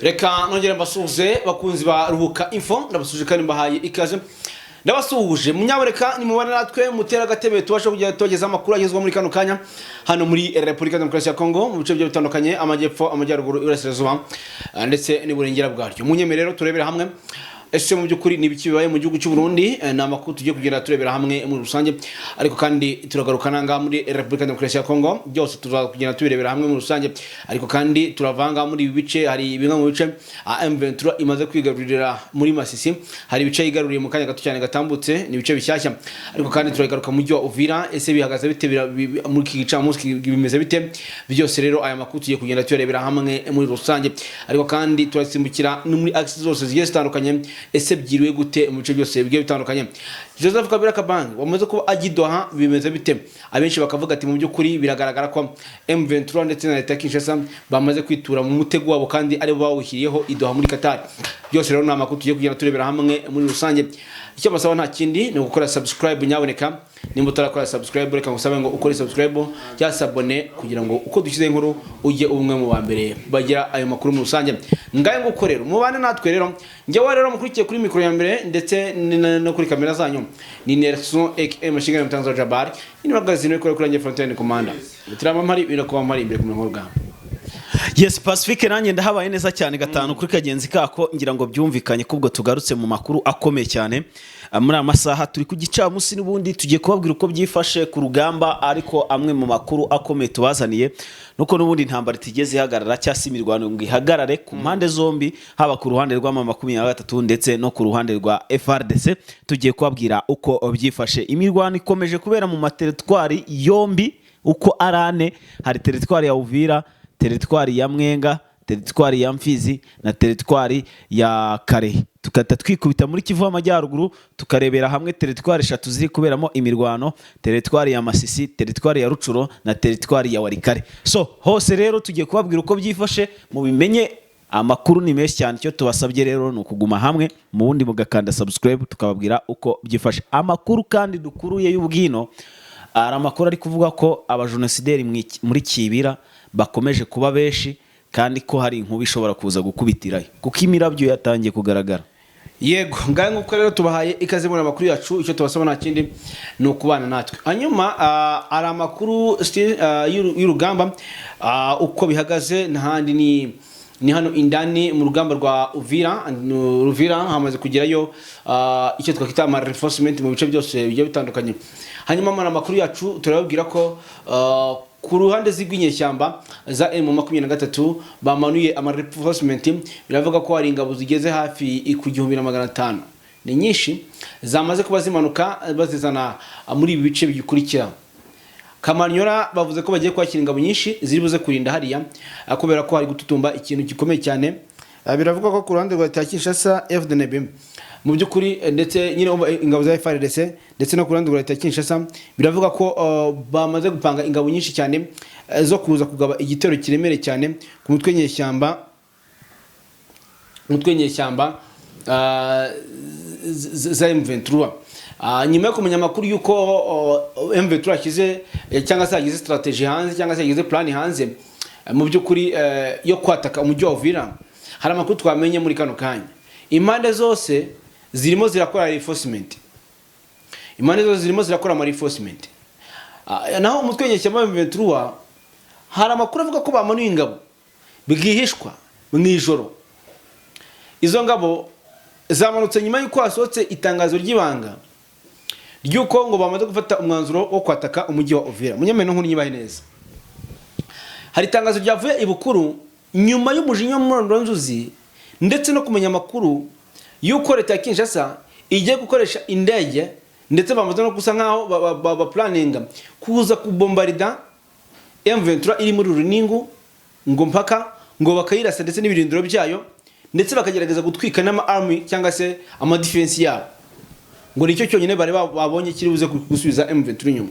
Reka nongere mbasuhuze bakunzi ba Ruhuka Info ndabasuje kandi mbahaye ikaze. Ndabasuhuje munyabureka ni mubana natwe mutera gatebe tubasha kujya togeza amakuru agezwa muri kano kanya hano muri Republika Demokarasi ya Kongo mu bice bitandukanye amajyepfo amajyaruguru iburasirazuba ndetse n'iburengera bwaryo. Munyemerero turebera hamwe ese mu byukuri nibiki bibaye mu gihugu cy'u Burundi na makuru tugiye kugenda turebera hamwe muri rusange, ariko kandi turagarukana nga muri Republika Demokarasi ya Kongo byose tuzakugenda tubirebera hamwe muri rusange, ariko kandi turavanga muri bice hari bimwe mu bice M23 imaze kwigarurira muri Masisi, hari bice yigaruriye mu kanya gato cyane gatambutse ni bice bishyashya, ariko kandi turagaruka mu mujyi wa Uvira ese bihagaze bite muri iki gicamunsi bimeze bite, byose rero aya makuru tugiye kugenda turebera hamwe muri rusange, ariko kandi turasimbukira no muri access zose zigiye zitandukanye ese byiriwe gute mu bice byose bigiye bitandukanye. Joseph Kabila Kabange wamaze ko agidoha bimeze bite, abenshi bakavuga ati mu byukuri biragaragara ko M23 ndetse na leta Kinshasa bamaze kwitura mu mutego wabo kandi ari bo bawushyiriyeho idoha muri Qatar. Byose rero na makuru tugiye kugenda turebera hamwe muri rusange. Icyo basaba nta kindi ni gukora subscribe nyaboneka, nimba utarakora subscribe reka ngusabe ngo ukore subscribe ya sabone kugira ngo uko dushyize inkuru ujye umwe mu bambere bagira ayo makuru mu rusange. Ngaye ngukorero mubane natwe rero njyewe rero mukurikiye kuri mikro ya mbere ndetse no kuri kamera zanyu ni Nelson aka Mashingana Mutanzo Jabari ni magazine ko kuri Frontline Commander bitirama mpari birakuba mpari imbere ku nkuru. Yes, Pacifique nanjye ndahabaye neza cyane gatanu kuri kagenzi kako ngira ngo byumvikanye kubwo tugarutse mu makuru akomeye cyane muri amasaha turi ku gicamunsi n'ubundi tugiye kubabwira uko byifashe ku rugamba, ariko amwe mu makuru akomeye tubazaniye nuko n'ubundi intambara itigeze ihagarara cyangwa imirwano ngo ihagarare ku mpande zombi, haba ku ruhande rwa M23 ndetse no ku ruhande rwa FRDC. Tugiye kubabwira uko byifashe. Imirwano ikomeje kubera mu materitwari yombi uko arane, hari teritwari ya Uvira, teritwari ya Mwenga, teritwari ya Mfizi na teritwari ya Karehe. Tukata twikubita muri Kivu y'Amajyaruguru tukarebera hamwe teritwari 3 ziri kuberamo imirwano, teritwari ya Masisi, teritwari ya Rucuro na teritwari ya Warikare. So hose rero tugiye kubabwira uko byifashe mu bimenye. Amakuru ni menshi cyane, cyo tubasabye rero no kuguma hamwe mu wundi mugakanda subscribe tukababwira uko byifashe. Amakuru kandi dukuruye y'ubwino ara makuru ari kuvuga ko abajenosideri muri Kibira bakomeje kuba benshi kandi ko hari inkuba ishobora kuza gukubitirayo kuko imirabyo yatangiye kugaragara. Yego ngaye nguko rero tubahaye ikaze muri amakuru yacu, icyo tubasaba nta kindi ni ukubana natwe. Hanyuma ari amakuru y'urugamba uko bihagaze n'ahandi ni hano indani mu rugamba rwa Uvira hamaze kugerayo icyo twakita ama reinforcement mu bice byose bigiye bitandukanye. Hanyuma muri amakuru yacu turababwira ko ku ruhande z'igwinyeshyamba za M23 bamanuye ama reinforcement, biravuga ko hari ingabo zigeze hafi ku 1500 ni nyinshi zamaze kuba zimanuka bazizana muri ibi bice bigikurikira. Kamanyora bavuze ko bagiye kwakira ingabo nyinshi ziri buze kurinda hariya kubera ko hari gututumba ikintu gikomeye cyane. Biravuga ko ku ruhande rwa Kinshasa FDNB mu byukuri ndetse nyine ingabo za FARDC ndetse no ku ruhande rwa Kinshasa biravuga ko bamaze gupanga ingabo nyinshi cyane zo kuza kugaba igitero kiremere cyane ku mutwe nyeshyamba za M23. Nyuma yo kumenya amakuru yuko M23 akize cyangwa se yagize strategy hanze cyangwa se yagize plan hanze mu byukuri yo kwataka umujyi wa Uvira, hari amakuru twamenye muri kano kanya. Impande zose zirimo zirakora reinforcement, ama reinforcement. Naho umutwe nyeshyamba M23 hari amakuru avuga ko bamanuye ingabo bwihishwa mu ijoro. Izo ngabo zamanutse nyuma y'uko hasohotse itangazo ry'ibanga ryuko ngo bamaze gufata umwanzuro wo kwataka umujyi wa Uvira. Munyameno nkuru nyibaye neza, hari itangazo ryavuye ibukuru nyuma y'umujinya mu nzuzi ndetse no kumenya amakuru yuko leta ya Kinshasa igiye gukoresha indege ndetse bamaze no gusa nkaho ba planninga kuza kubombarida M23 iri muri Runingu ngo mpaka ngo bakayirasa ndetse n'ibirindiro byayo ndetse bakagerageza gutwika n'ama army cyangwa se ama defense yabo, ngo nicyo cyonyine bari babonye kiri buze gusubiza M23 nyuma.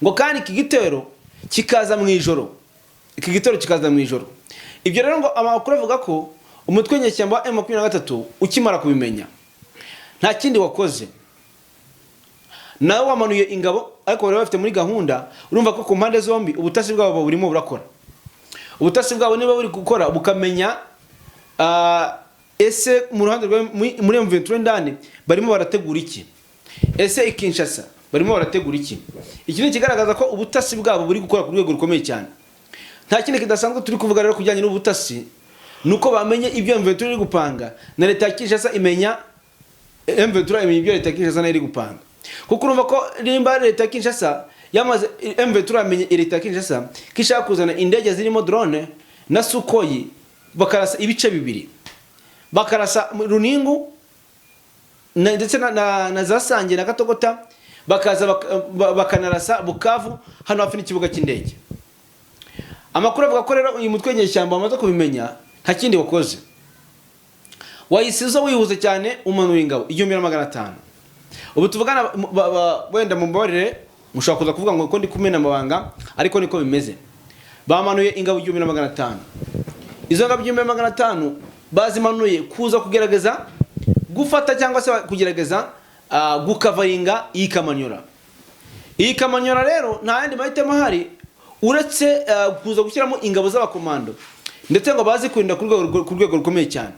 Ngo kandi iki gitero kikaza mu ijoro, ibyo rero ngo amakuru avuga ko umutwe nyeshyamba wa M23 ukimara kubimenya nta kindi wakoze, nawe wamanuye ingabo ariko bari bafite muri gahunda. Urumva ko ku mpande zombi ubutasi bwabo burimo burakora, ubutasi bwabo niba buri gukora bukamenya ese mu ruhande muri M23 ndani barimo barategura iki? Ese Kinshasa barimo barategura iki? Iki ni kigaragaza ko ubutasi bwabo buri gukora ku rwego rukomeye cyane. Nta kindi kidasanzwe turi kuvuga rero kujyanye n'ubutasi, nuko bamenye ibyo M23 iri gupanga na leta ya Kinshasa imenya M23 imenya ibyo leta ya Kinshasa iri gupanga. Kuko urumva ko nimba leta ya Kinshasa yamaze M23 amenye leta ya Kinshasa kishaka kuzana indege zirimo drone na Sukhoi, bakarasa ibice bibiri, bakarasa Runingu ndetse na Zasange na Gatogota, bakaza bakanarasa Bukavu hano hafi n'ikibuga cy'indege. Amakuru avuga ko rero uyu mutwe w'inyeshyamba bamaze kubimenya, nta kindi wakoze, wayisizo wihuze cyane umanuye ingabo 1500. Ubu tuvugana wenda mumbabarire mushaka kuza kuvuga ngo ko ndi kumena amabanga, ariko niko bimeze. Bamanuye ingabo 1500. Izo ngabo 1500 bazimanuye kuza kugerageza gufata cyangwa se kugerageza gukavaringa iyi Kamanyora. Iyi Kamanyora rero nta yandi mahitamo hari uretse kuza gushyiramo ingabo z'abakomando, ndetse ngo bazi kurinda ku rwego rukomeye cyane.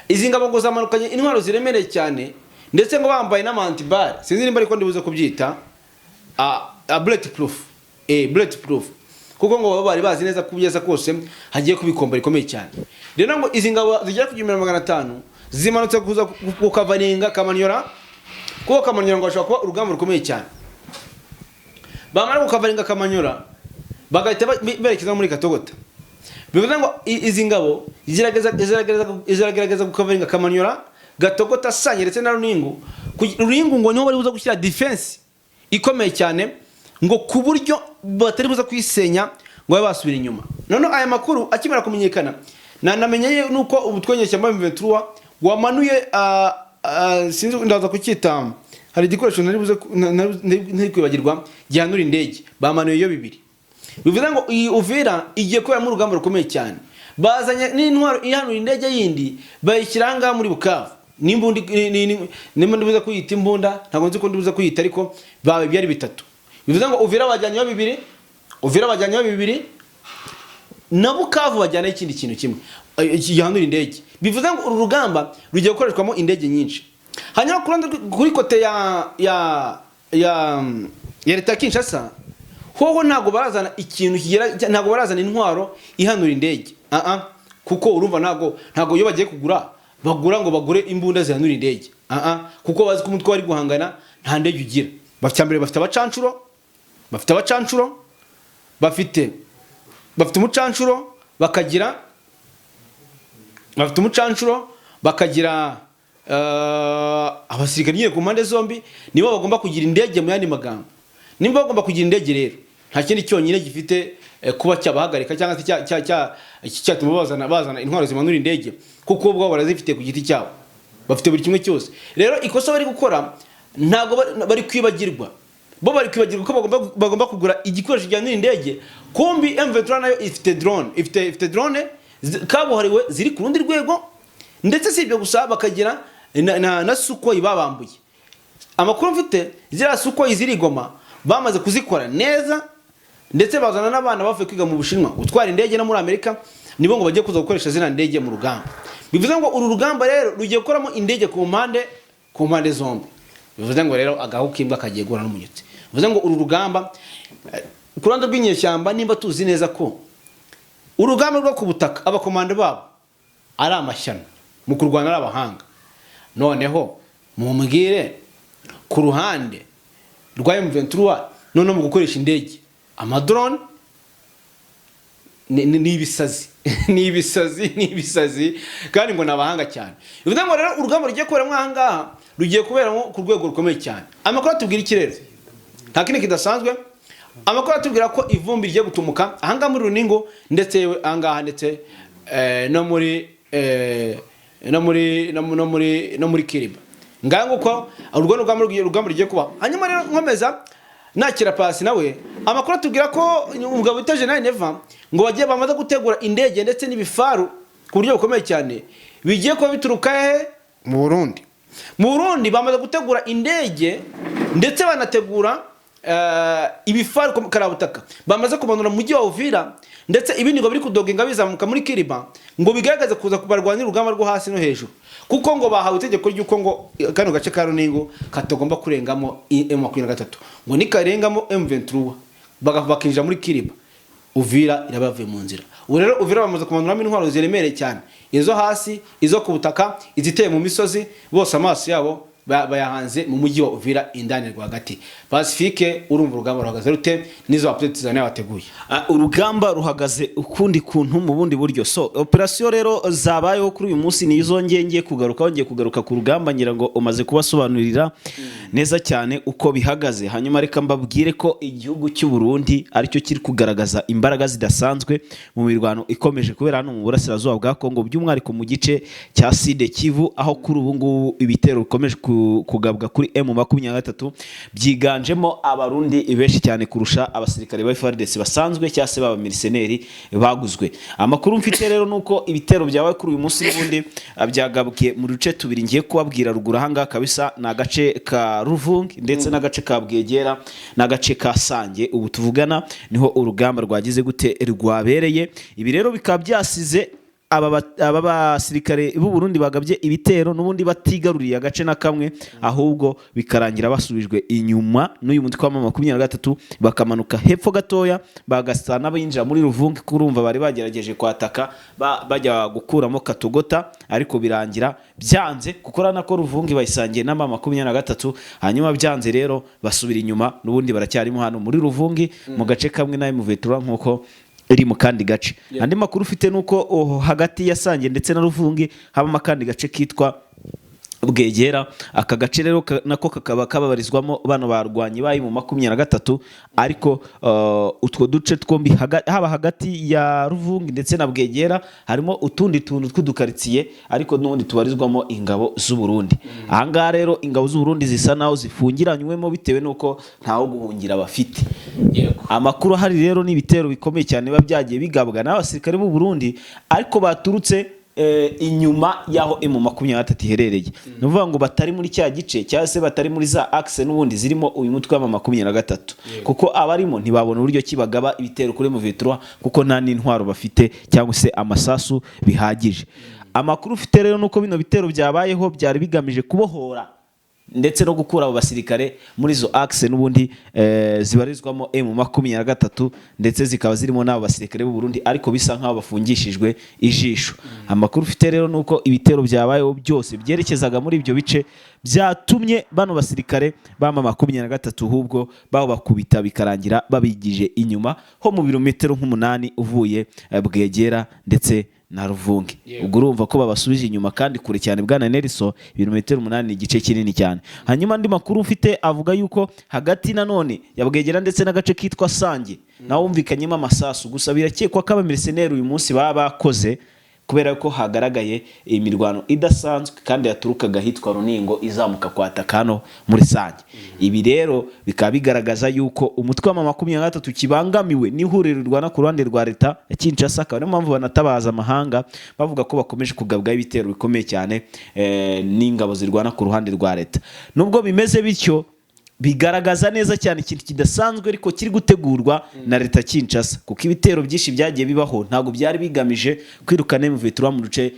Izi ngabo ngo zamanukanye intwaro ziremereye cyane, ndetse ngo bambaye n'amantibare, sinzi nimba ariko ndibuze kubyita bulletproof, bulletproof, kuko ngo baba bari bazi neza kubiyeza kose hagiye kubikomba rikomeye cyane. Rero ngo izi ngabo zigera ku 1500 zimanutse kuza kukavaringa Kamanyora, kuko Kamanyora ngo ashobora kuba urugamba rukomeye cyane. Bamara kukavaringa Kamanyora bagahita berekeza muri Gatogota. Bivuze ngo izi ngabo ziragerageza gukavaringa Kamanyora, Gatogota, Sange ndetse na Runingu. Runingu ngo niho bari buza gushyira defense ikomeye cyane, ngo ku buryo batari buza kwisenya ngo babe basubira inyuma. None aya makuru akimara kumenyekana, namenye nuko ubutwenyeshyamba M23 wamanuye sinzi ndaza kucyita, hari igikoresho nari kwibagirwa gihanura indege, bamanuye yo bibiri. Bivuze ngo iyi Uvira igiye kubera mu rugamba rukomeye cyane. Bazanye n'intwaro ihanura indege yindi bayikiranga muri Bukavu. Nimbundi ndibuze kuyita imbunda, ntabwo nzi ko ndibuze kuyita, ariko babe byari bitatu. Bivuze ngo Uvira bajyanyeho bibiri, Uvira bajyanyeho bibiri, na Bukavu bajyana ikindi kintu kimwe gihanura indege. Bivuze ngo uru rugamba rugiye gukoreshwamo indege nyinshi. Hanyuma kuri kote ya leta Kinshasa hoho ntago barazana ikintu kigera, ntago barazana intwaro ihanura indege. Kuko urumva ntago yo bagiye bagura ngo bagure imbunda zihanura indege. Kuko bazi ko umutwe wari guhangana nta ndege ugira. Bafite abacancuro, bafite umucancuro, bakagira abasirikare nyine ku mpande zombi, nibo bagomba kugira indege mu yandi magambo. Nimba bagomba kugira indege rero, nta kindi cyonyine gifite kuba cyabahagarika cyangwa se cyatuma bazana intwaro zimanura indege, kuko ubwo barazifite ku giti cyabo, bafite buri kimwe cyose. Rero ikosa bari gukora ntago bari kwibagirwa, bo bari kwibagirwa ko bagomba kugura igikoresho gihanura indege. Kumbi M23 nayo ifite drone kabuhariwe ziri ku rundi rwego, ndetse si ibyo gusa bakagira na Sukhoi babambuye. Amakuru mfite zira Sukhoi ziri Goma bamaze kuzikora neza, ndetse bazana n'abana bavuye kwiga mu Bushinwa gutwara indege no muri Amerika, nibo ngo bagiye kuza gukoresha zina ndege mu rugamba. Bivuze ngo uru rugamba rero rugiye gukoramo indege ku mpande zombi. Bivuze ngo rero agahu kimbwa kagiye gura n'umunyutsi. Bivuze ngo uru rugamba kuranda rw'inyeshyamba, nimba tuzi neza ko urugamba rwo ku butaka abakomando babo ari amashyano mu kurwana ari abahanga, noneho mumbwire ku ruhande rwa M23 none mu gukoresha indege, amadrone n'ibisazi n'ibisazi kandi ngo nabahanga cyane. Bivuze ngo rero urugamba rugiye kubera mwahangaha rugiye kubera ku rwego rukomeye cyane. Amakuru atubwira ikirere nta kindi kidasanzwe. Amakuru atubwira ko ivumbi rigiye gutumuka ahanga muri Runingo, ndetse yewe ahangaha ndetse no muri Kiriba. Ngango ko urugamba rugiye kuba. Hanyuma rero nkomeza nakira pasi nawe, amakuru atubwira ko umugabo itaje nayo Neva ngo bagiye bamaze gutegura indege ndetse n'ibifaru ku buryo bukomeye cyane, bigiye kuba bituruka mu Burundi. Mu Burundi bamaze gutegura indege, ndetse banategura ibifaru karabutaka bamaze kumanura mu mujyi wa Uvira ndetse ibindi ngo biri kudogenga bizamuka muri Kiriba ngo bigaragaze kuza kubarwanira urugamba rwo hasi no hejuru kuko ngo bahawe itegeko ry'uko ngo kano gace ka Runingo katagomba kurengamo M23 ngo nikarengamo M23 bakinjira muri Kiriba Uvira irabavuye mu nzira. Ubu rero Uvira bamaze kumanuramo intwaro ziremereye cyane, izo hasi, izo ku butaka, iziteye mu misozi, bose amaso yabo bayahanze mu mujyi wa Uvira indani rwagati. Pacifique urumva urugamba ruhagaze rute nizo updates zane bateguye. Urugamba ruhagaze ukundi kuntu mu bundi buryo. So operation rero zabayeho kuri uyu munsi nizo ngenge kugaruka ku rugamba ngira ngo umaze kubasobanurira neza cyane uko bihagaze. Hanyuma reka mbabwire ko igihugu cy'u Burundi aricyo kiri kugaragaza imbaraga zidasanzwe mu mirwano ikomeje kubera hano mu burasirazuba bwa Kongo by'umwariko mu gice cya Sud Kivu aho kuri ubu ngubu ibitero bikomeje kugabwa kuri M23 byiganjemo abarundi benshi cyane kurusha abasirikare ba FARDC basanzwe cyase baba mercenary baguzwe. Amakuru mfite rero nuko ibitero byabaye kuri uyu munsi n'ubundi byagabwe mu duce tubiri ngiye kubabwira ruguru hanga kabisa na gace ka Ruvungi ndetse na gace ka Bwegera na gace ka Sange. Ubu tuvugana niho urugamba rwagize gute rwabereye. Ibi rero bikaba byasize aba basirikare b'u Burundi bagabye ibitero n'ubundi batigaruriye agace na kamwe ahubwo bikarangira basubijwe inyuma n'uyu mutwe wa 23 bakamanuka hepfo gatoya bagasana binjira muri Ruvungi kurumva bari bagerageje kwataka bajya gukuramo Katogota ariko birangira byanze kukorana ko Ruvungi bayisangiye na 23 hanyuma byanze rero basubira inyuma n'ubundi baracyarimo hano muri Ruvungi mu gace kamwe na M23 nkuko iri mu kandi gace. Andi makuru ufite nuko hagati ya Sange ndetse na Ruvungi haba kandi gace kitwa Bwegera. Aka gace rero nako kakaba kababarizwamo bano barwanyi bayi mu 23 ariko utwo duce twombi haba hagati ya Ruvungi ndetse na Bwegera harimo utundi tuntu tw'udukaritsiye ariko n'ubundi tubarizwamo ingabo z'u Burundi. Ahanga rero ingabo z'u Burundi zisa naho zifungiranywemo bitewe nuko ntaho guhungira bafite. Amakuru hari rero ni ibitero bikomeye cyane babyagiye bigabwa n'abasirikare b'u Burundi ariko baturutse inyuma yaho M23 iherereye. Nuvuga ngo batari muri cya gice cyangwa se batari muri za axe n'ubundi zirimo uyu mutwe wa 23 kuko abarimo ntibabona uburyo kibagaba ibitero kuri M23 kuko nta n'intwaro bafite cyangwa se amasasu bihagije. Amakuru ufite rero nuko bino bitero byabayeho byari bigamije kubohora ndetse no gukura abo basirikare muri zo axe n'ubundi zibarizwamo M23 ndetse zikaba zirimo n'abo basirikare b'u Burundi ariko bisa nkaho bafungishijwe ijisho. Amakuru ufite rero nuko ibitero byabayeho byose byerekezaga muri ibyo bice byatumye bano basirikare bama 23 hubwo baho bakubita bikarangira babigije inyuma ho mu birometero nk'umunani uvuye Bwegera ndetse na Ruvungi. Ubwo urumva ko babasubije inyuma kandi kure cyane bwana Nelson ibirometero 8 igice kinini cyane. Hanyuma andi makuru mfite avuga yuko hagati nanone ya Bwegera ndetse n'agace kitwa Sange naho umvikanyemo amasasu gusa birakekwa ko abamercenaires uyu munsi baba bakoze kubera ko hagaragaye imirwano idasanzwe kandi yaturukaga hitwa Runingo izamuka kwataka hano muri Sange. Ibi rero bikaba bigaragaza yuko umutwe wa 23 kibangamiwe n'ihurirwa na ku ruhande rwa leta ya Kinshasa kandi mpamvu banatabaza amahanga bavuga ko bakomeje kugabwa ibitero bikomeye cyane n'ingabo zirwana ku ruhande rwa leta. Nubwo bimeze bityo bigaragaza neza cyane ikintu kidasanzwe ariko kiri gutegurwa na leta Kinshasa kuko ibitero byinshi byagiye bibaho ntago byari bigamije kwirukana M23 mu duce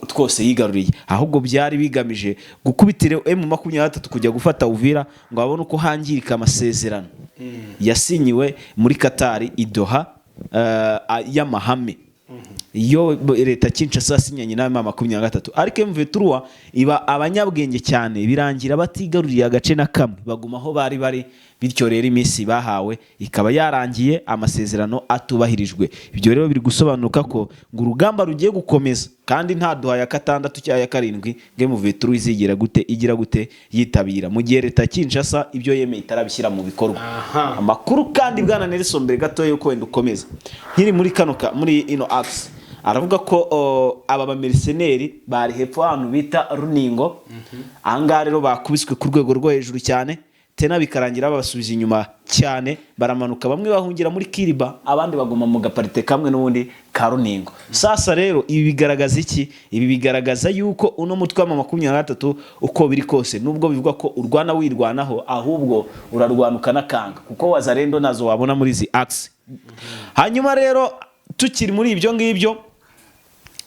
twose yigaruriye ahubwo byari bigamije gukubitira M23 kujya gufata Uvira ngo abone uko hangirika amasezerano yasinyiwe muri Qatar i Doha y'amahame iyo leta Kinshasa sinyanye na 23 ariko M23 iba abanyabwenge cyane birangira batigaruriye agace na kamwe baguma aho bari bityo rero iminsi bahawe ikaba yarangiye amasezerano atubahirijwe. Ibyo rero biri gusobanuka ko ngo urugamba rugiye gukomeza kandi nta duha ya 6 cyangwa ya 7 M23 izigira gute yitabira mu gihe leta Kinshasa ibyo yemeye itarabishyira mu bikorwa. Amakuru kandi bwana Nelson mbere gato yuko wenda ukomeza nkiri muri muri ino axe aravuga ko aba bamercenaires bari hepfo hano bita Runingo ahanga rero bakubiswe ku rwego rwo hejuru cyane tena bikarangira babasubiza inyuma cyane, baramanuka, bamwe bahungira muri Kiriba, abandi baguma mu gaparite kamwe n'ubundi ka Runingo. Sasa rero ibi bigaragaza iki? Ibi bigaragaza yuko uno mutwe wa 23 uko biri kose, nubwo bivuga ko urwana wirwanaho, ahubwo urarwanuka nakanga, kuko Wazalendo nazo wabona muri izi axe. Hanyuma rero tukiri muri ibyo ngibyo,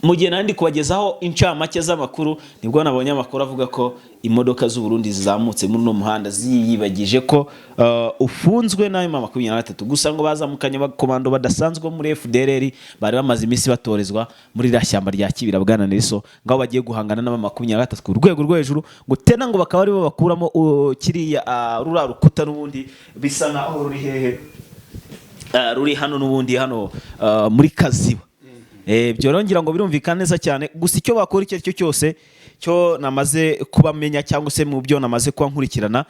mu gihe nandi kubagezaho incamake z'amakuru, nibwo nabonye amakuru avuga ko imodoka z'u Burundi zizamutse muri no muhanda ziyibagije ko ufunzwe nayo 23, gusa ngo bazamukanye abakomando badasanzwe muri FDLR bari bamaze iminsi batorezwa muri rashyamba rya Kibira Bwana Nelson, ngaho bagiye guhangana na 23 ku rwego rwo hejuru, ngo tena ngo bakaba ari bo bakuramo kiriya rura rukuta n'ubundi bisa naho ruri hehe, ruri hano n'ubundi hano muri Kaziba. Byorongera ngo birumvikana neza cyane, gusa icyo bakora icyo cyose cyo namaze kubamenya cyangwa se mu byo namaze kuba nkurikirana,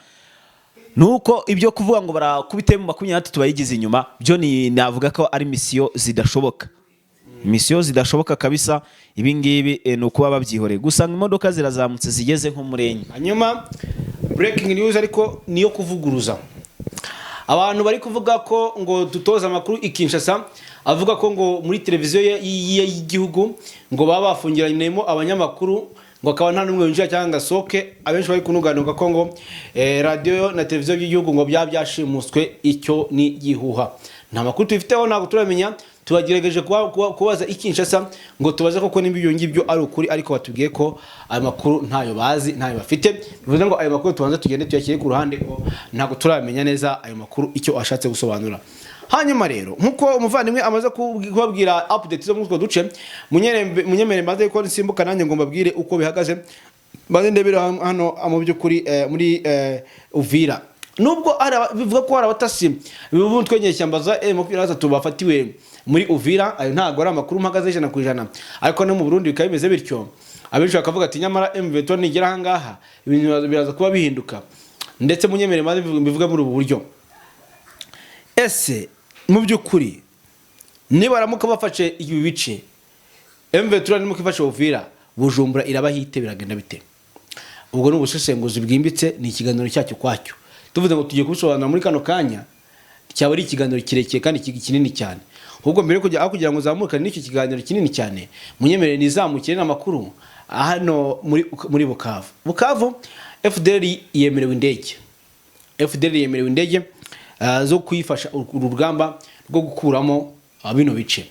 nuko ibyo kuvuga ngo barakubite mu 23 bayigize inyuma, byo ni navuga ko ari misiyo zidashoboka, misiyo zidashoboka kabisa. Ibi ngibi no kuba babyihoreye, gusa imodoka zirazamutse zigeze nko murenye. Hanyuma breaking news ariko niyo kuvuguruza abantu bari kuvuga ko ngo dutoza amakuru ikinshasa, avuga ko ngo muri televiziyo y'igihugu ngo baba bafungiraniyemo abanyamakuru, ngo akaba nta numwe winjira cyangwa soke. Abenshi bari kunuganuka ko ngo radio na televiziyo y'igihugu ngo byashimuswe, icyo ni gihuha. Nta makuru tufiteho, ntabwo turamenya. Tubagerageje kubaza ikinshasa ngo tubaze koko nimba ibyo ngibyo ari ukuri, ariko batubwiye ko ayo makuru ntayo bazi, ntayo bafite. Bivuze ngo ayo makuru tubanze tugende tuyakire ku ruhande, ko ntabwo turamenya neza ayo makuru icyo ashatse gusobanura. Hanyuma rero nkuko umuvandimwe amaze kubabwira update zo mutwo duce, munyemere maze ko nsimbuka nanjye ngo mbabwire uko bihagaze, maze ndebera hano mu by'ukuri muri Uvira. Nubwo bivuga ko hari abatasi b'umutwe nyeshyamba za M23 bafatiwe muri Uvira, ayo ntago ari amakuru mpagaze 100%, ariko no mu Burundi bikaba bimeze bityo. Abenshi bakavuga ati nyamara M23 nigera hangaha ibintu biraza kuba bihinduka, ndetse munyemere maze bivuga muri ubu buryo. Ese mu by'ukuri niba ramuka bafashe ibi bice, M23 nimuka ifashe Uvira, Bujumbura irabahite biragenda bite? Ubwo ni ubusesenguzi bwimbitse, ni ikiganiro cyacyo kwacyo. Tuvuze ngo tugiye kubisobanura muri kano kanya, cyaba ari ikiganiro kirekire kandi kinini cyane. Ahubwo mbere kugira ngo zamukane n'icyo kiganiro kinini cyane, munyemerere nizamukire n'amakuru hano muri Bukavu. Bukavu FDLR yemerewe indege. FDLR yemerewe indege zo kwifasha urugamba rwo gukuramo bino bice.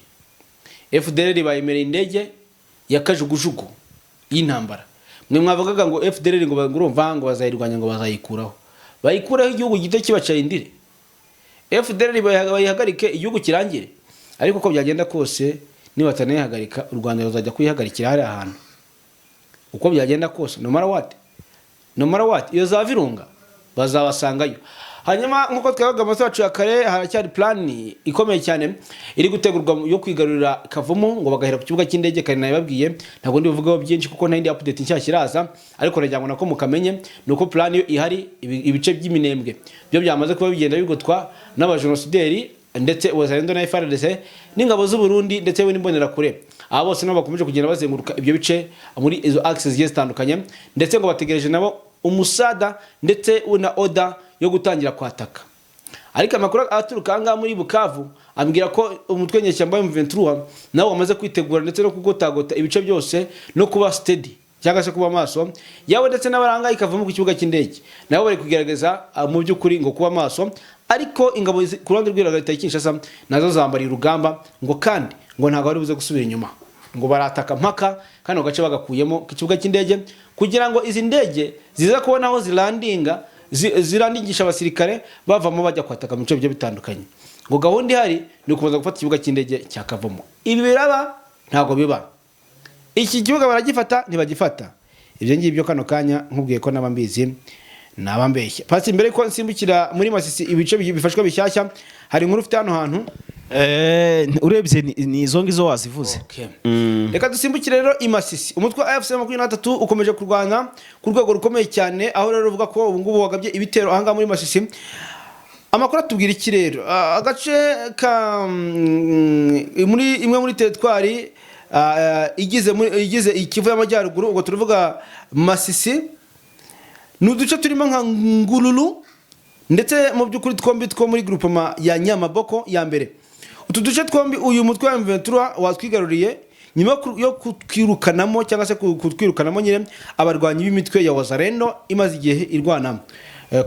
FDLR bayemereye indege ya kajugujugu y'intambara. Mwe mwavugaga ngo FDLR ngo urumva ngo bazayirwanya ngo bazayikuraho. Bayikuraho igihugu gito kibaca indire. FDLR bayihagarike igihugu kirangire. Ariko ko byagenda kose nibatanayihagarika, u Rwanda ruzajya kuyihagarikira hari ahantu. Uko byagenda kose, no matter what iyo za Virunga bazabasangayo. Hanyuma nkuko twabaga amaso yacu ya kare, haracyari plan ikomeye cyane iri gutegurwa yo kwigarurira Kavumu, ngo bagahera ku kibuga cy'indege. Kare nababwiye ntabwo ndi buvugaho byinshi kuko nta indi update nshyashya iraza, ariko najyango nako mukamenye nuko plan yo ihari. Ibice by'iminembwe byo byamaze kuba bigenda bigotwa n'abajenosideri, ndetse Wazalendo na FARDC n'ingabo z'u Burundi ndetse n'imbonera kure. Aba bose nabo bakomeje kugenda bazenguruka ibyo bice muri izo axes zitandukanye, ndetse ngo bategereje nabo umusada ndetse una order yo gutangira kwataka. Ariko amakuru aturuka anga muri Bukavu ambwira ko umutwe nyeshyamba M23 nawo wamaze kwitegura ndetse no kugotagota ibice byose no kuba steady cyangwa se kuba maso yawe, ndetse n'abaranga ikavamo ku kibuga cy'indege nabo bari kugerageza mu by'ukuri ngo kuba maso. Ariko ingabo ku ruhande rw'Igaragara Kinshasa nazo zambari urugamba, ngo kandi ngo ntabwo ari buze gusubira inyuma, ngo barataka mpaka kandi gace bagakuyemo ku kibuga cy'indege, kugira ngo izi ndege ziza kubona aho zilandinga, zirandingisha abasirikare bavamo bajya kwataka mu bice byo bitandukanye. Ngo gahunda ihari ni ukubanza gufata ikibuga cy'indege cya Kavumu. Ibi biraba ntabwo biba, iki kibuga baragifata ntibagifata. Ibyo ngibyo kano kanya nkubwiye ko nabambizi nabambeshya. Pasi imbere ko nsimbukira muri Masisi ibice bifashwe bishyashya, hari inkuru ufite hano hantu urebye ni izo ngizo wazivuze. Okay. Reka dusimbukire rero i Masisi. Umutwe wa AFC 23 ukomeje kurwana ku rwego rukomeye cyane, aho rero uvuga ko ubu ngubu wagabye ibitero ahanga muri Masisi. Amakuru atubwira iki rero, agace ka muri imwe muri teritwari igize Ikivu y'Amajyaruguru, ubwo turuvuga Masisi, n'uduce turimo nka Ngululu, ndetse mu by'ukuri twombi two muri groupement ya Nyamaboko ya mbere. Utu duce twombi uyu mutwe wa M23 watwigaruriye nyuma yo kutwirukanamo cyangwa se kutwirukanamo nyine abarwanyi b'imitwe ya Wazalendo imaze igihe irwana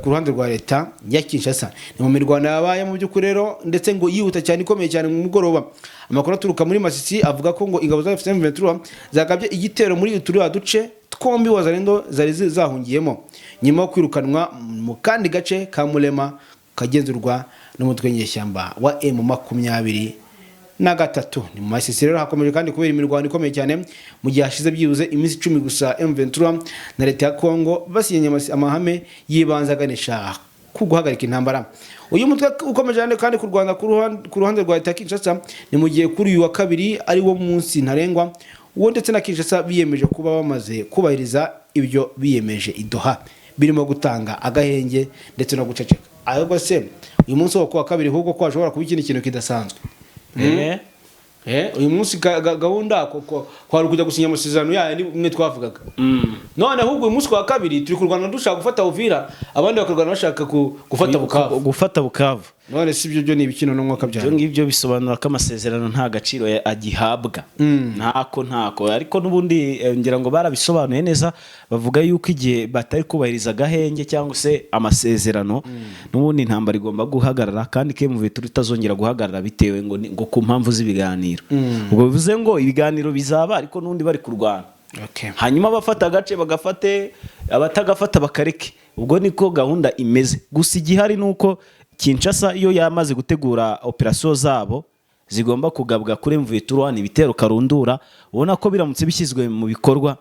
ku ruhande rwa leta ya Kinshasa. Ni mu mirwano yabaye mu by'ukuri rero ndetse ngo yihuta cyane ikomeye cyane mu mugoroba. Amakuru aturuka muri Masisi avuga ko ngo ingabo za M23 zagabye igitero muri uturiya duce twombi Wazalendo zari zahungiyemo nyuma yo kwirukanwa mu kandi gace ka Mulema kagenzurwa n'umutwe nyeshyamba wa M23. Ni mu Masisi rero hakomeje kandi kubera imirwano ikomeye cyane mu gihe hashize byibuze iminsi 10 gusa M23 na leta ya Kongo basinyanye amahame yibanzaganisha ku guhagarika intambara. Uyu mutwe ukomeje kandi kurwana ku ruhande rwa leta ya Kinshasa ni mu gihe kuri uyu wa kabiri ari wo munsi ntarengwa uwo ndetse na Kinshasa biyemeje kuba bamaze kubahiriza ibyo biyemeje idoha birimo gutanga agahenge ndetse no guceceka. Ahubwo se uyu munsi wo kuwa kabiri ahubwo ko ashobora kuba ikindi kintu kidasanzwe. Uyu munsi gahunda kwari kujya gusinya amasezerano yayo nimwe twavugaga. None ahubwo uyu munsi wa kabiri turi kurwana dushaka gufata Uvira abandi bakarwana bashaka gufata Bukavu. None si byo ni ibikino no mwaka byaro. Byo ngibyo bisobanura ko amasezerano nta gaciro agihabwa. Ntako ariko nubundi ngira ngo barabisobanuye neza bavuga yuko igihe batari kubahiriza gahenge cyangwa se amasezerano nubundi intambara igomba guhagarara kandi M23 itazongera guhagarara bitewe ngo ku mpamvu z'ibiganiro. Ubwo bivuze ngo ibiganiro bizaba ariko nubundi bari kurwana. Hanyuma abafata agace bagafate abatagafata bakareke. Ubwo niko gahunda imeze. Gusa igihari nuko Kinshasa iyo yamaze gutegura operation zabo zigomba kugabwa kuri M23 ni bitero karundura ubona ko biramutse bishyizwe mu bikorwa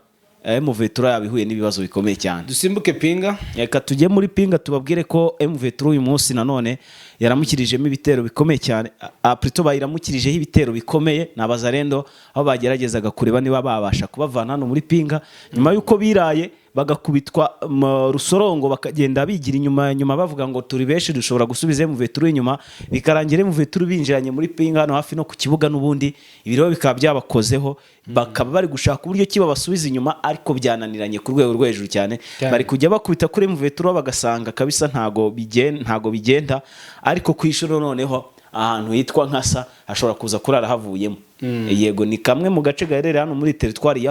M23 yabihuye n'ibibazo bikomeye cyane. Dusimbuke Pinga. Reka tujye muri Pinga tubabwire ko M23 uyu munsi nanone yaramukirijemo ibitero bikomeye cyane. Aprito bayiramukirijeho ibitero bikomeye na Wazalendo aho bageragezaga kureba niba babasha kubavana hano muri Pinga nyuma yuko biraye bagakubitwa rusorongo bakagenda bigira inyuma bavuga ngo turi beshi dushobora gusubiza M23 inyuma bikarangira M23 binjiranye muri Pinga hano hafi no ku kibuga n'ubundi ibiro bikaba byabakozeho bakaba bari gushaka uburyo kiba basubiza inyuma ariko byananiranye ku rwego rwo hejuru cyane bari kujya bakubita kuri M23 bagasanga kabisa ntago bigenda ariko kwishuro noneho ahantu hitwa Nkasa hashobora kuza kurara havuyemo. Yego ni kamwe mu gace gaherereye hano muri territoire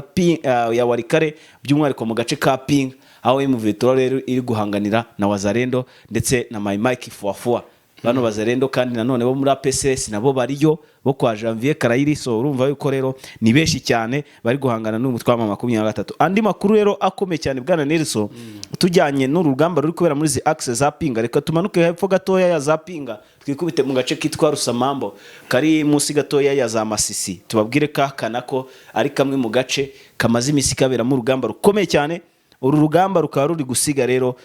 ya Warikare by'umwariko mu gace ka Ping aho M23 rero iri guhanganira na Wazalendo ndetse na Mike Fuafua. Bano Wazalendo kandi nanone bo muri APCS nabo bariyo bo kwa Janvier Karayiri so urumva yuko rero ni beshi cyane bari guhangana n'umutwe wa 23. Andi makuru rero akomeye cyane bwana Nelson tujyanye n'urugamba ruri kubera muri zi access za Pinga reka tumanuke hepfo gatoya ya za Pinga twikubite mu gace kitwa Rusamambo kari munsi gatoya ya za Masisi tubabwire kanako ari kamwe mu gace kamaze imisi kabera mu rugamba rukomeye cyane. Uru rugamba rukaba ruri gusiga rero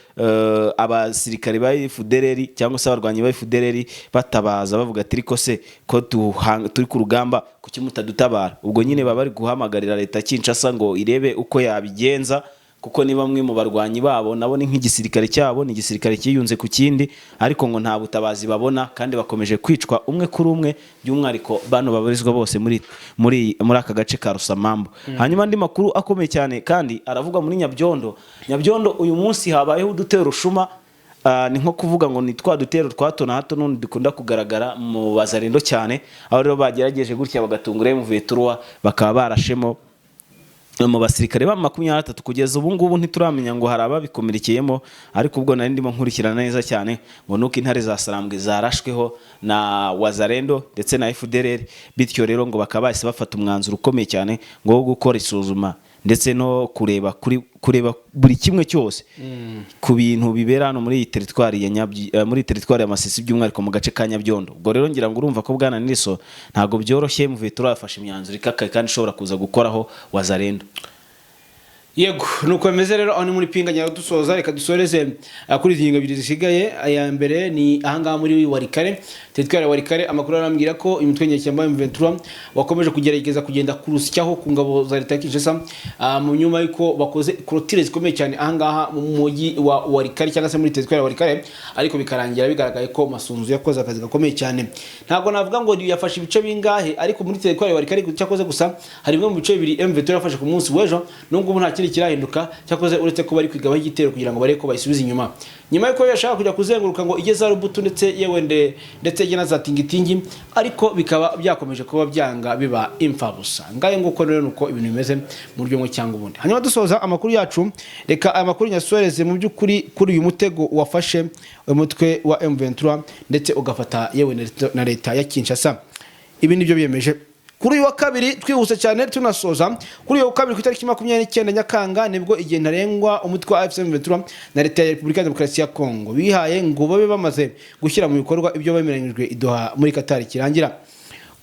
abasirikare ba FDLR cyangwa se abarwanyi ba FDLR batabaza bavuga ati riko se ko turi ku rugamba kuki mutadutabara. Ubwo nyine baba bari guhamagarira leta Kinshasa ngo irebe uko yabigenza kuko ni bamwe mu barwanyi babo nabo ni nk'igisirikare cyabo ni igisirikare kiyunze ku kindi ariko ngo nta butabazi babona kandi bakomeje kwicwa umwe kuri umwe by'umwariko bano babarizwa bose muri aka gace ka Rusamambo. Hanyuma andi makuru akomeye cyane kandi aravuga muri Nyabyondo uyu munsi habayeho udutero rushuma ni nko kuvuga ngo ni twa dutero twato na hato none dukunda kugaragara mu Wazalendo cyane aho rero bagerageje gutya bagatungura M23 bakaba barashemo mu basirikare ba 23 kugeza ubu ngubu ntituramenya ngo haraba bikomerekeyemo ariko ubwo nari ndimo nkurikirana neza cyane ngo nuko intare za Sarambwe zarashweho na Wazalendo ndetse na FDLR bityo rero ngo bakaba bahise bafata umwanzuro ukomeye cyane ngo gukora isuzuma ndetse no kureba buri kimwe cyose ku bintu bibera hano muri territoire ya muri territoire ya Masisi by'umwariko mu gace ka Nyabyondo. Ubwo rero ngira ngo urumva ko bwana Niliso ntago byoroshye M23 yafashe imyanzuro ikakaye kandi ishobora kuza gukoraho Wazalendo. Yego nuko bemeze rero aho ni muri Pinga nyaro dusoza reka dusoreze kuri zinga bibiri zisigaye aya mbere ni ahanga muri Warikare territoire ya Warikare amakuru arambwira ko umutwe nyeshyamba M23 wakomeje kugerageza kugenda kurusyaho ku ngabo za leta Kinshasa mu nyuma yuko bakoze clôture zikomeye cyane ahangaha mu mujyi wa Warikare cyangwa se muri territoire ya Warikare ariko bikarangira bigaragaye ko Masunzu yakoze akazi gakomeye cyane. Ntabwo navuga ngo yafashe ibice bingahe ariko muri territoire ya Warikare cyakoze gusa hari bimwe mu bice bibiri M23 yafashe ku munsi w'ejo nubwo nta kirahinduka cyakoze uretse ko bari kwigabaho igitero kugira ngo bareko bayisubize inyuma. nyuma yuko yashaka kujya kuzenguruka ngo igeze Rubutu ndetse yewe ndetse igena za tingitingi, ariko bikaba byakomeje kuba byanga biba imfabusa. Ngaye nguko rero nuko ibintu bimeze mu buryo bumwe cyangwa ubundi. Hanyuma dusoza amakuru yacu, reka amakuru nyasoreze mu by'ukuri kuri uyu mutego wafashe umutwe wa M23 ndetse ugafata yewe na leta ya Kinshasa. Ibi nibyo biyemeje kuri uyu wa kabiri. Twihuse cyane tunasoza kuri uyu wa kabiri ku itariki 29 Nyakanga nibwo igihe ntarengwa umutwe wa M23 na leta ya Repubulika ya Demokarasi ya Kongo bihaye ngo babe bamaze gushyira mu bikorwa ibyo bemeranyijwe i Doha muri Qatar kirangira.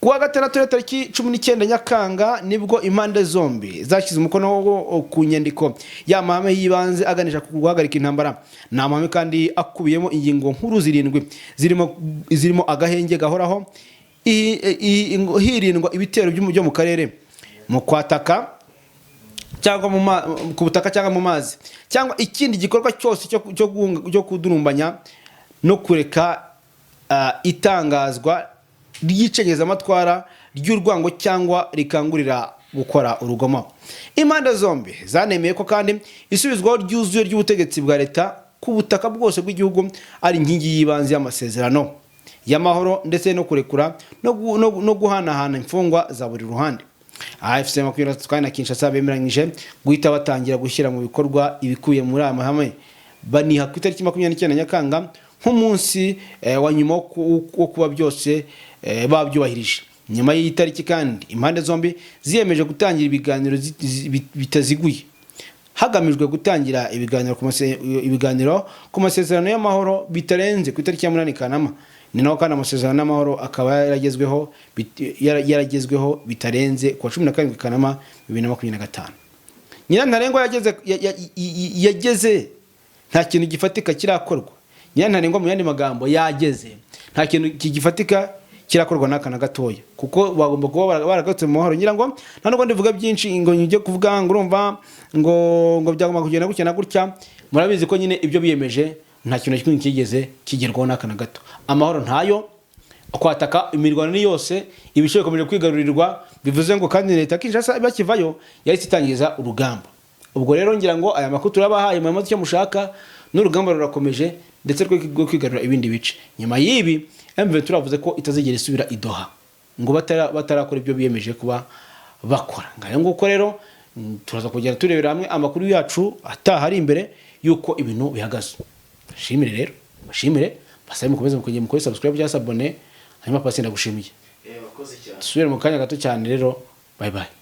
Kuwa gatandatu tariki 19 Nyakanga nibwo impande zombi zashyize umukono ku nyandiko y'amahame yibanze aganisha ku guhagarika intambara. Ni amahame kandi akubiyemo ingingo nkuru zirimo agahenge gahoraho, hirindwa ibitero byo mu karere, mu kwataka cyangwa ku butaka cyangwa mu mazi, cyangwa ikindi gikorwa cyose cyo kudurumbanya no kureka itangazwa ry'icengezamatwara ry'urwango cyangwa rikangurira gukora urugomo. Impande zombi zanemeye ko kandi isubizwaho ryuzuye ry'ubutegetsi bwa leta ku butaka bwose bw'igihugu ari inkingi y'ibanze y'amasezerano y'amahoro ndetse no kurekura no guhanahana imfungwa za buri ruhande. AFC makumyabiri na Kinshasa bemeranyije guhita batangira gushyira mu bikorwa ibikubiye muri aya mahame baniha ku itariki 29 Nyakanga nk'umunsi wa nyuma wo kuba byose babyubahirije. Nyuma y'iyi tariki kandi impande zombi ziyemeje gutangira ibiganiro bitaziguye hagamijwe gutangira ibiganiro ku masezerano y'amahoro bitarenze ku itariki ya 8 Kanama. Ni naho kandi amasezerano y'amahoro akaba yaragezweho bitarenze ku 17 Kanama 2025. Nyirantarengwa yageze nta kintu gifatika kirakorwa. Nyirantarengwa mu yandi magambo yageze nta kintu kigifatika kirakorwa n'akana gatoya, kuko bagomba kuba baragatse mu mahoro. Ngira ngo nta nubwo ndivuga byinshi ngo njye kuvuga ngo urumva ngo byagomba kugenda gutya na gutya. Murabizi ko nyine ibyo biyemeje nta kintu kimwe kigeze kigerwaho n'akana gato. Amahoro ntayo, kwataka imirwano ni yose, ibishoye komeje kwigarurirwa, bivuze ngo kandi leta Kinshasa bakivayo yahise itangiza urugamba. Ubwo rero ngira ngo aya makuru turabahaye mu cyo mushaka, n'urugamba rurakomeje ndetse rwo kwigarura ibindi bice. Nyuma y'ibi M23 turavuze ko itazigera isubira i Doha ngo batarakora ibyo biyemeje kuba bakora. Ngayo nguko rero turaza kugera turebera hamwe amakuru yacu atahari imbere yuko ibintu bihagaze. Shimire rero, bashimire basabe mukomeze mukongera mukore subscribe cyangwa abone, hanyuma pasi ndagushimiye. Bakoze cyane. Subira mu kanya gato cyane rero, bye bye.